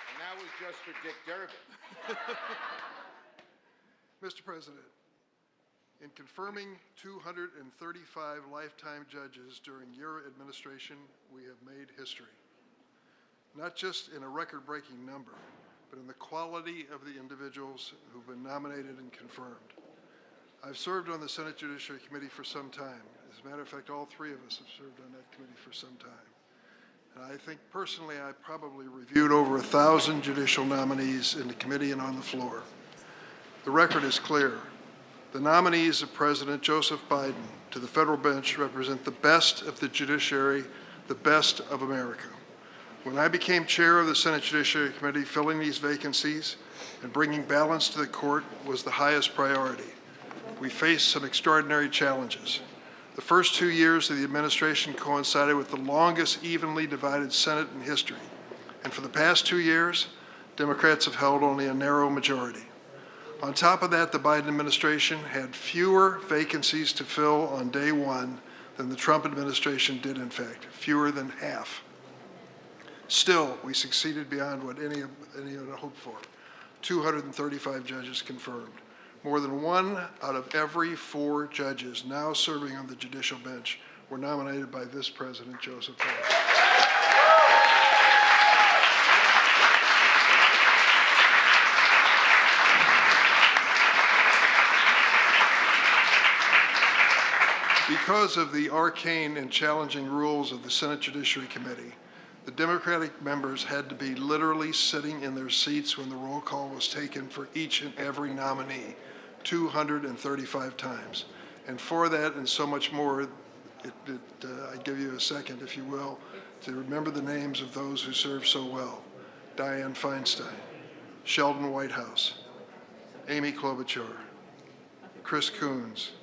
And that was just for Dick Durbin. Mr. President, in confirming 235 lifetime judges during your administration, we have made history. Not just in a record-breaking number, but in the quality of the individuals who've been nominated and confirmed. I've served on the Senate Judiciary Committee for some time. As a matter of fact, all three of us have served on that committee for some time. And I think personally I probably reviewed over 1,000 judicial nominees in the committee and on the floor. The record is clear. The nominees of President Joseph Biden to the federal bench represent the best of the judiciary, the best of America. When I became chair of the Senate Judiciary Committee, filling these vacancies and bringing balance to the court was the highest priority. We faced some extraordinary challenges. The first 2 years of the administration coincided with the longest evenly divided Senate in history. And for the past 2 years, Democrats have held only a narrow majority. On top of that, the Biden administration had fewer vacancies to fill on day one than the Trump administration did, in fact, fewer than half. Still, we succeeded beyond what any had hoped for. 235 judges confirmed. More than 1 out of every 4 judges now serving on the judicial bench were nominated by this President, Joseph Biden. Because of the arcane and challenging rules of the Senate Judiciary Committee, the Democratic members had to be literally sitting in their seats when the roll call was taken for each and every nominee, 235 times. And for that and so much more, I give you a second, if you will, to remember the names of those who served so well. Dianne Feinstein, Sheldon Whitehouse, Amy Klobuchar, Chris Coons,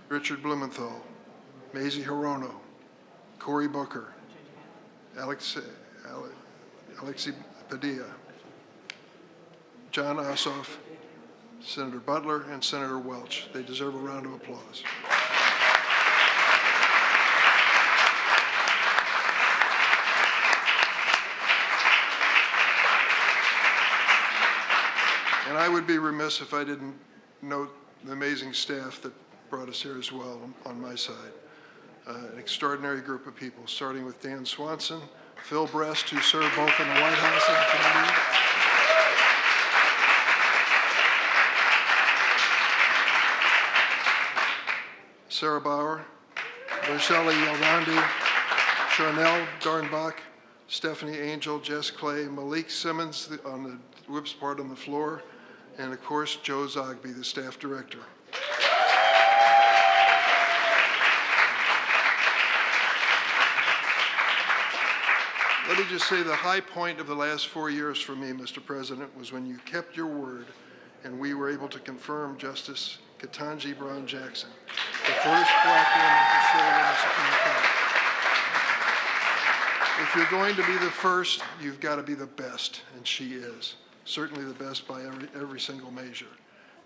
Richard Blumenthal, Mazie Hirono, Cory Booker, Alexei Padilla, John Ossoff, Senator Butler, and Senator Welch. They deserve a round of applause. And I would be remiss if I didn't note the amazing staff that brought us here as well on my side. An extraordinary group of people, starting with Dan Swanson, Phil Brest, who served both in the White House and the committee, Sarah Bauer, Rochelle Yolandi, Charnel Darnbach, Stephanie Angel, Jess Clay, Malik Simmons on the whips part on the floor, and of course, Joe Zogby, the staff director. Let me just say the high point of the last 4 years for me, Mr. President, was when you kept your word and we were able to confirm Justice Ketanji Brown Jackson, the first black woman to serve on the Supreme Court. If you're going to be the first, you've got to be the best, and she is. Certainly the best by every single measure.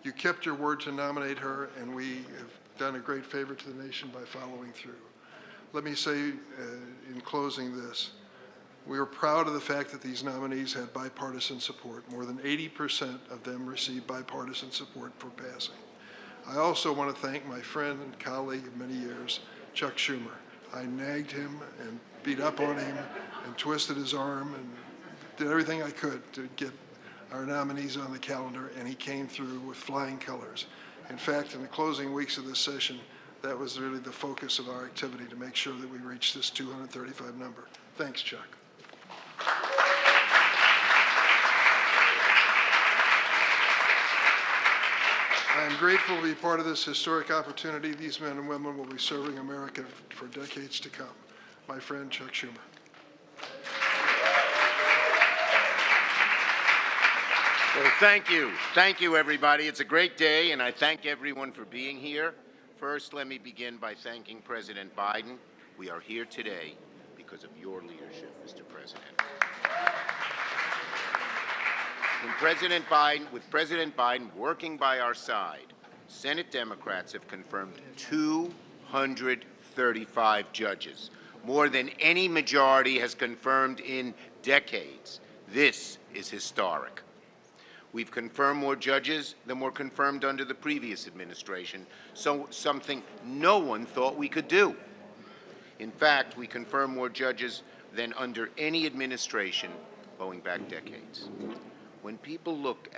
You kept your word to nominate her, and we have done a great favor to the nation by following through. Let me say in closing this. We are proud of the fact that these nominees had bipartisan support. More than 80% of them received bipartisan support for passing. I also want to thank my friend and colleague of many years, Chuck Schumer. I nagged him and beat up on him and twisted his arm and did everything I could to get our nominees on the calendar, and he came through with flying colors. In fact, in the closing weeks of this session, that was really the focus of our activity to make sure that we reach this 235 number. Thanks, Chuck. I am grateful to be part of this historic opportunity. These men and women will be serving America for decades to come. My friend, Chuck Schumer. Well, thank you. Thank you, everybody. It's a great day, and I thank everyone for being here. First, let me begin by thanking President Biden. We are here today because of your leadership, Mr. President. With President Biden working by our side, Senate Democrats have confirmed 235 235 judges, more than any majority has confirmed in decades. This is historic. We've confirmed more judges than were confirmed under the previous administration, so something no one thought we could do. In fact, we confirm more judges than under any administration going back decades. When people look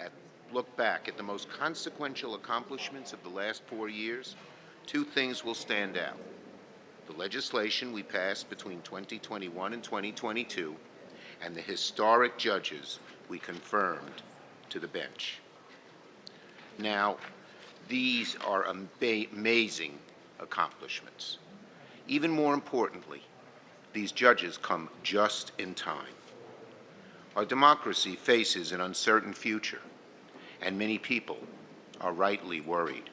back at the most consequential accomplishments of the last 4 years, two things will stand out: the legislation we passed between 2021 and 2022, and the historic judges we confirmed to the bench. Now, these are amazing accomplishments. Even more importantly, these judges come just in time. Our democracy faces an uncertain future, and many people are rightly worried.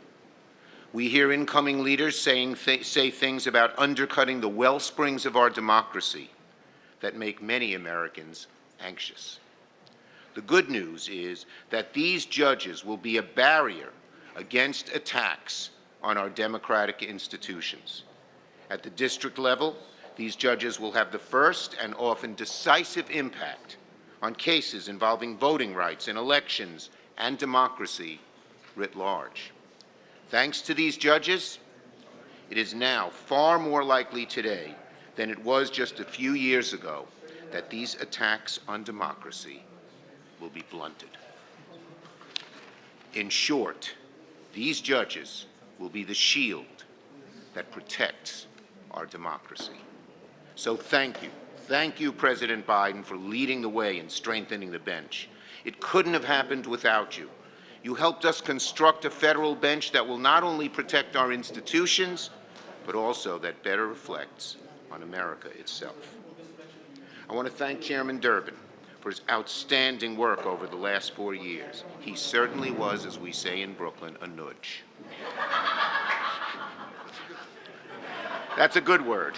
We hear incoming leaders say things about undercutting the well springs of our democracy that make many Americans anxious. The good news is that these judges will be a barrier against attacks on our democratic institutions. At the district level, these judges will have the first and often decisive impact on cases involving voting rights in elections and democracy writ large. Thanks to these judges, it is now far more likely today than it was just a few years ago that these attacks on democracy will be blunted. In short, these judges will be the shield that protects our democracy. So thank you. Thank you, President Biden, for leading the way in strengthening the bench. It couldn't have happened without you. You helped us construct a federal bench that will not only protect our institutions, but also that better reflects on America itself. I want to thank Chairman Durbin for his outstanding work over the last 4 years. He certainly was, as we say in Brooklyn, a nudge. That's a good word.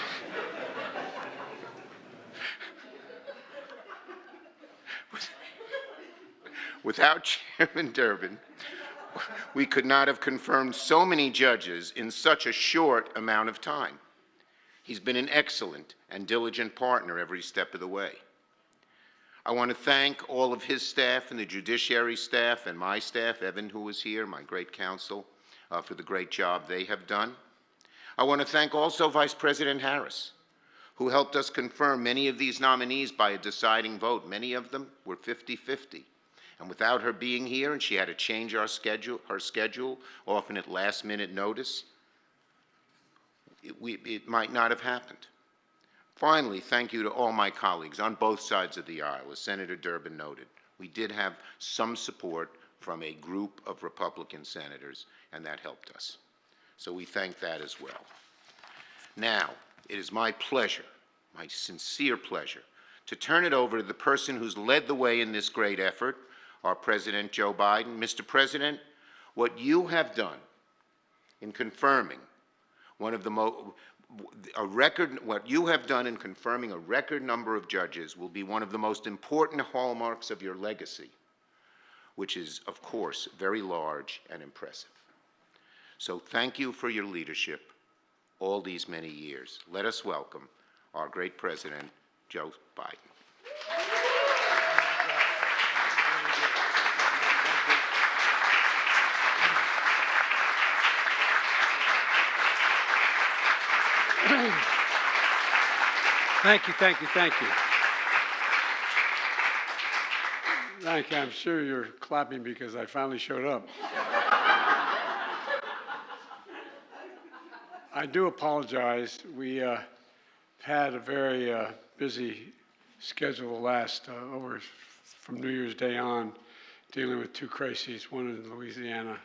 Without Chairman Durbin, we could not have confirmed so many judges in such a short amount of time. He's been an excellent and diligent partner every step of the way. I want to thank all of his staff and the judiciary staff and my staff, Evan, who was here, my great counsel, for the great job they have done. I want to thank also Vice President Harris, who helped us confirm many of these nominees by a deciding vote. Many of them were 50-50. And without her being here, and she had to change her schedule, often at last-minute notice, it might not have happened. Finally, thank you to all my colleagues on both sides of the aisle. As Senator Durbin noted, we did have some support from a group of Republican senators, and that helped us. So we thank that as well. Now, it is my pleasure, my sincere pleasure, to turn it over to the person who's led the way in this great effort, our President Joe Biden. Mr. President, what you have done in confirming what you have done in confirming a record number of judges will be one of the most important hallmarks of your legacy, which is, of course, very large and impressive. So thank you for your leadership all these many years. Let us welcome our great President, Joe Biden. Thank you, thank you, thank you. Thank you. I'm sure you're clapping because I finally showed up. I do apologize. We had a very busy schedule last from New Year's Day on, dealing with two crises, one in Louisiana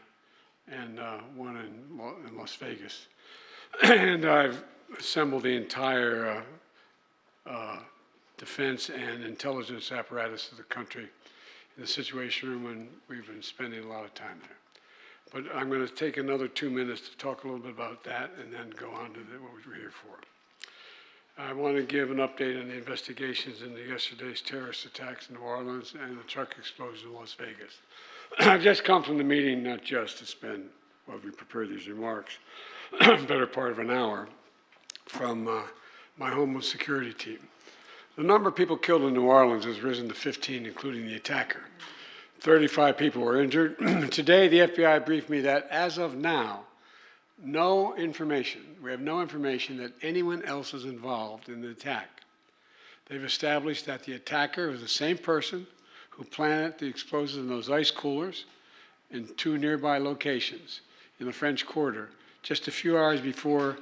and one in Las Vegas. And I've assembled the entire defense and intelligence apparatus of the country in the Situation Room, and we've been spending a lot of time there. But I'm going to take another 2 minutes to talk a little bit about that and then go on to what we're here for. I want to give an update on the investigations into yesterday's terrorist attacks in New Orleans and the truck explosion in Las Vegas. I've just come from the meeting, not just to spend, while we prepare these remarks, better part of an hour. from my Homeland Security team. The number of people killed in New Orleans has risen to 15, including the attacker. 35 people were injured. Today, the FBI briefed me that as of now, we have no information that anyone else is involved in the attack. They've established that the attacker was the same person who planted the explosives in those ice coolers in 2 nearby locations in the French Quarter just a few hours before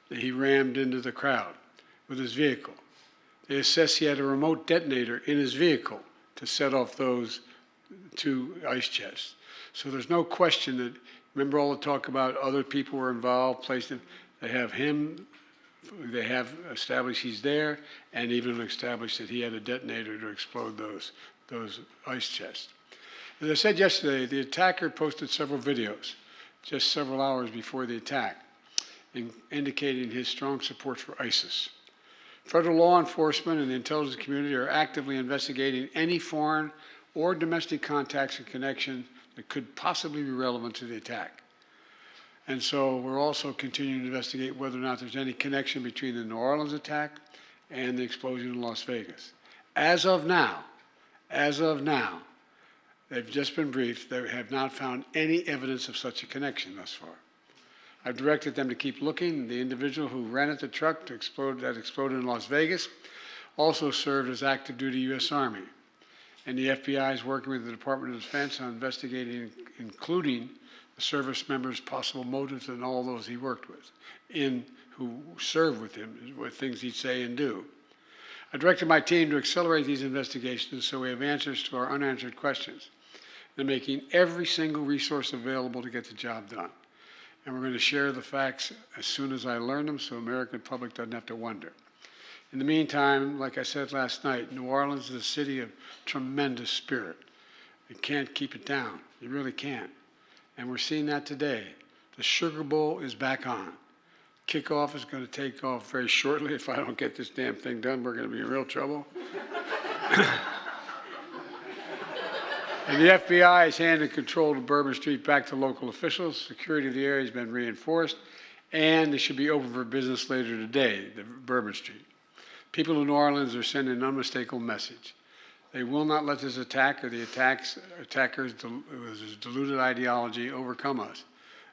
he rammed into the crowd with his vehicle. They assess he had a remote detonator in his vehicle to set off those 2 ice chests. So there's no question that, remember all the talk about other people were involved, placed in, they have him, they have established he's there, and even established that he had a detonator to explode those ice chests. As I said yesterday, the attacker posted several videos just several hours before the attack, indicating his strong support for ISIS. Federal law enforcement and the intelligence community are actively investigating any foreign or domestic contacts and connection that could possibly be relevant to the attack. And so we're also continuing to investigate whether or not there's any connection between the New Orleans attack and the explosion in Las Vegas. As of now, they've just been briefed. They have not found any evidence of such a connection thus far. I've directed them to keep looking. The individual who rented the truck that exploded in Las Vegas also served as active duty U.S. Army. And the FBI is working with the Department of Defense on investigating, including the service members' possible motives and all those he worked with, who served with him, what things he'd say and do. I directed my team to accelerate these investigations so we have answers to our unanswered questions. They're making every single resource available to get the job done. And we're going to share the facts as soon as I learn them so the American public doesn't have to wonder. In the meantime, like I said last night, New Orleans is a city of tremendous spirit. You can't keep it down. You really can't. And we're seeing that today. The Sugar Bowl is back on. Kickoff is going to take off very shortly. If I don't get this damn thing done, we're going to be in real trouble. And the FBI has handed control of Bourbon Street back to local officials. Security of the area has been reinforced, and they should be open for business later today, the Bourbon Street. People in New Orleans are sending an unmistakable message. They will not let this attack or the attackers' deluded ideology overcome us.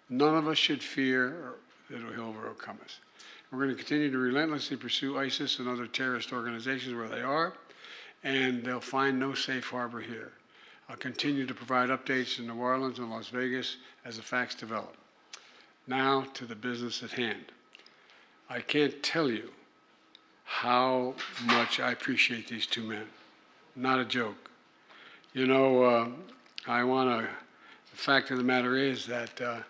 None of us should fear that he'll overcome us. We're going to continue to relentlessly pursue ISIS and other terrorist organizations where they are, and they'll find no safe harbor here. I'll continue to provide updates in New Orleans and Las Vegas as the facts develop. Now to the business at hand. I can't tell you how much I appreciate these 2 men. Not a joke. You know, the fact of the matter is that the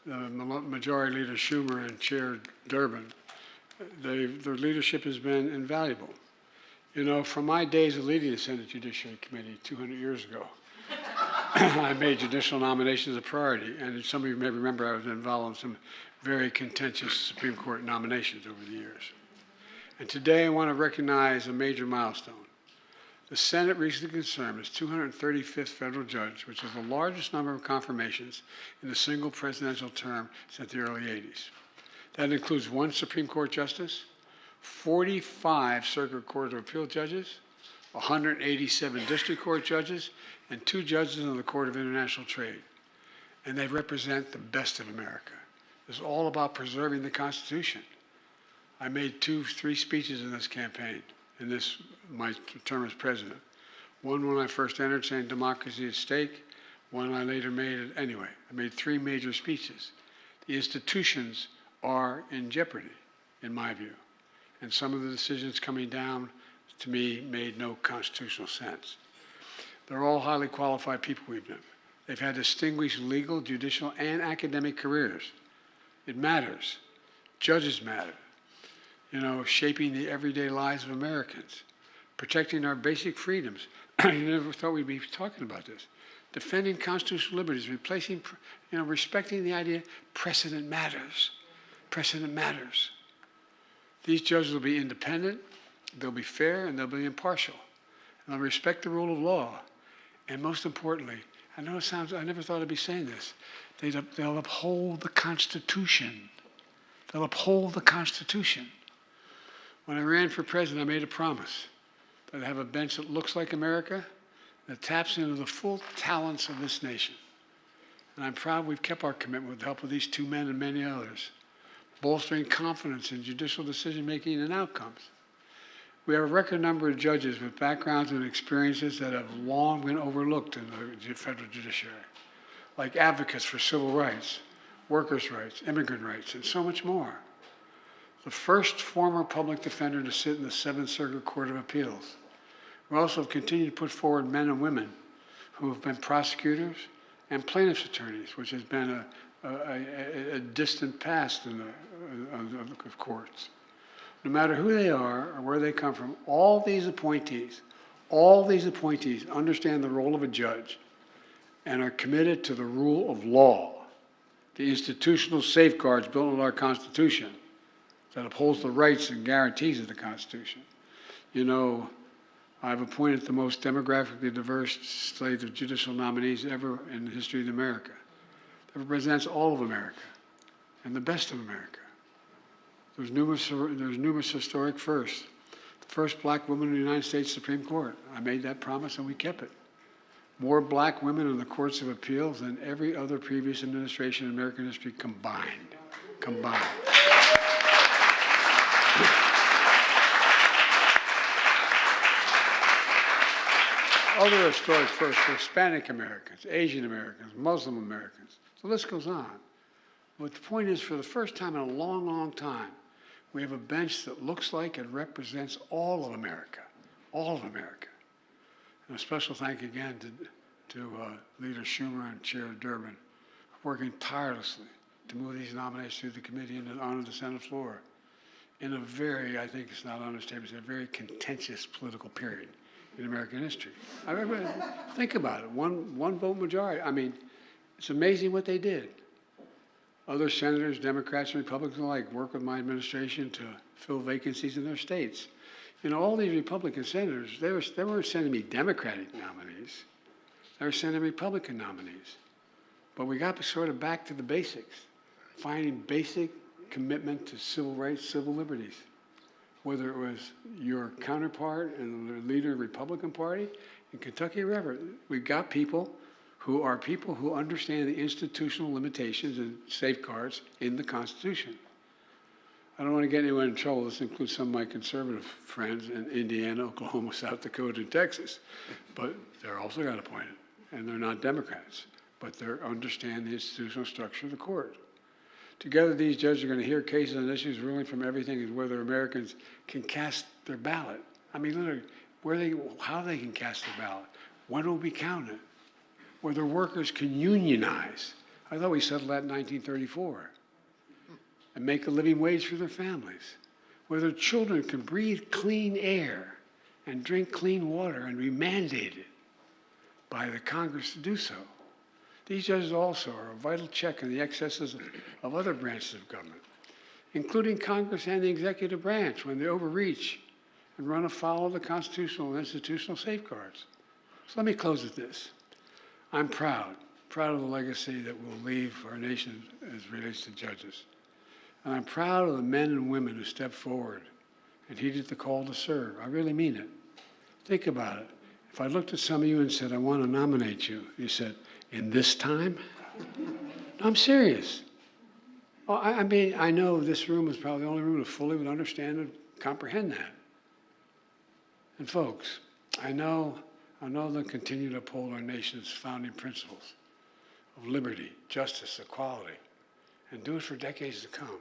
Majority Leader Schumer and Chair Durbin, their leadership has been invaluable. You know, from my days of leading the Senate Judiciary Committee 200 years ago, I made judicial nominations a priority, and some of you may remember I was involved in some very contentious Supreme Court nominations over the years. And today I want to recognize a major milestone. The Senate recently confirmed its 235th federal judge, which is the largest number of confirmations in a single presidential term since the early 80s. That includes 1 Supreme Court justice, 45 Circuit Court of Appeal judges, 187 District Court judges, and 2 judges on the Court of International Trade. And they represent the best of America. It's all about preserving the Constitution. I made 3 speeches in this campaign, in my term as president. One when I first entered saying democracy is at stake, one I later made, anyway, I made 3 major speeches. The institutions are in jeopardy, in my view. And some of the decisions coming down, to me, made no constitutional sense. They're all highly qualified people we've known. They've had distinguished legal, judicial, and academic careers. It matters. Judges matter. You know, shaping the everyday lives of Americans, protecting our basic freedoms. You never thought we'd be talking about this. Defending constitutional liberties, respecting the idea precedent matters. Precedent matters. These judges will be independent, they'll be fair, and they'll be impartial. And they'll respect the rule of law. And most importantly, I know it sounds, I never thought I'd be saying this, they'll uphold the Constitution. that uphold the Constitution. When I ran for president, I made a promise that I'd have a bench that looks like America, that taps into the full talents of this nation. And I'm proud we've kept our commitment with the help of these two men and many others, bolstering confidence in judicial decision-making and outcomes. We have a record number of judges with backgrounds and experiences that have long been overlooked in the federal judiciary, like advocates for civil rights, workers' rights, immigrant rights, and so much more. The first former public defender to sit in the Seventh Circuit Court of Appeals. We also have continued to put forward men and women who have been prosecutors and plaintiffs' attorneys, which has been a distant past of courts. No matter who they are or where they come from, all these appointees understand the role of a judge and are committed to the rule of law, the institutional safeguards built into our Constitution that upholds the rights and guarantees of the Constitution. You know, I've appointed the most demographically diverse slate of judicial nominees ever in the history of America. That represents all of America and the best of America. There's numerous historic firsts. The first black woman in the United States Supreme Court. I made that promise and we kept it. More black women in the courts of appeals than every other previous administration in American history combined. Other historic firsts for Hispanic Americans, Asian Americans, Muslim Americans. The list goes on. But the point is, for the first time in a long, long time, we have a bench that looks like and represents all of America, all of America. And a special thank again to Leader Schumer and Chair Durbin, working tirelessly to move these nominations through the committee and onto the Senate floor in a very, I think it's not an understatement, it's a very contentious political period in American history. I mean, think about it, one vote majority. I mean, it's amazing what they did. Other senators, Democrats and Republicans alike, work with my administration to fill vacancies in their states. You know, all these Republican senators, they weren't sending me Democratic nominees. They were sending Republican nominees. But we got sort of back to the basics, finding basic commitment to civil rights, civil liberties. Whether it was your counterpart and the leader of the Republican Party in Kentucky or wherever, we've got people who understand the institutional limitations and safeguards in the Constitution. I don't want to get anyone in trouble. This includes some of my conservative friends in Indiana, Oklahoma, South Dakota, and Texas. But they're also got appointed, and they're not Democrats. But they understand the institutional structure of the court. Together, these judges are going to hear cases on issues ruling from everything as whether Americans can cast their ballot. I mean, literally, how they can cast their ballot, when it will be counted, whether workers can unionize. I thought we settled that in 1934. And make a living wage for their families. Whether children can breathe clean air and drink clean water and be mandated by the Congress to do so. These judges also are a vital check on the excesses of other branches of government, including Congress and the executive branch when they overreach and run afoul of the constitutional and institutional safeguards. So let me close with this. I'm proud of the legacy that we'll leave our nation as relates to judges. And I'm proud of the men and women who stepped forward and heeded the call to serve. I really mean it. Think about it. If I looked at some of you and said, I want to nominate you, you said, in this time? No, I'm serious. Well, I mean, I know this room is probably the only room that fully would understand and comprehend that. And folks, I know they'll continue to uphold our nation's founding principles of liberty, justice, equality, and do it for decades to come.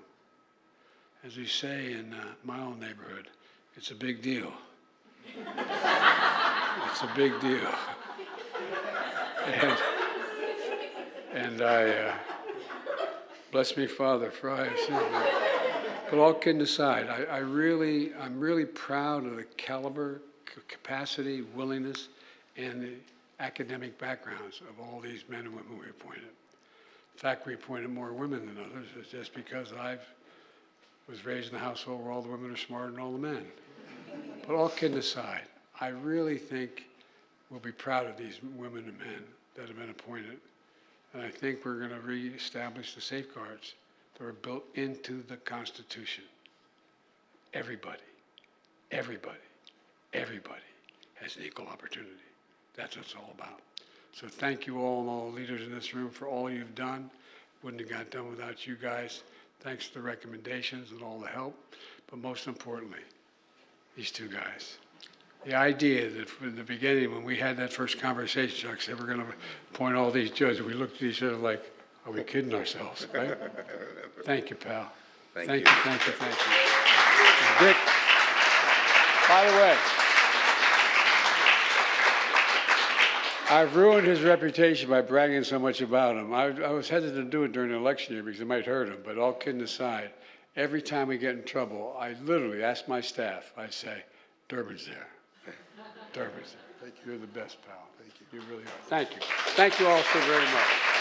As we say in my own neighborhood, it's a big deal. It's a big deal. And I, bless me, Father, for I have sinned. But all kidding aside, I'm really proud of the caliber, capacity, willingness, and the academic backgrounds of all these men and women we appointed. In fact, we appointed more women than others. It's just because I was raised in a household where all the women are smarter than all the men. But all kidding aside, I really think we'll be proud of these women and men that have been appointed. And I think we're going to reestablish the safeguards that were built into the Constitution. Everybody, everybody, everybody has an equal opportunity. That's what it's all about. So thank you all and all the leaders in this room for all you've done. Wouldn't have got done without you guys. Thanks for the recommendations and all the help. But most importantly, these two guys. The idea that from the beginning, when we had that first conversation, Chuck said, we're going to appoint all these judges. We looked at each other like, are we kidding ourselves, right? Thank you, pal. Thank you. And Dick, by the way, I've ruined his reputation by bragging so much about him. I was hesitant to do it during the election year because it might hurt him, but all kidding aside, every time we get in trouble, I literally ask my staff, I say, Durbin's there. Durbin's there. Thank you. You're the best, pal. Thank you. You really are. Thank you. Thank you all so very much.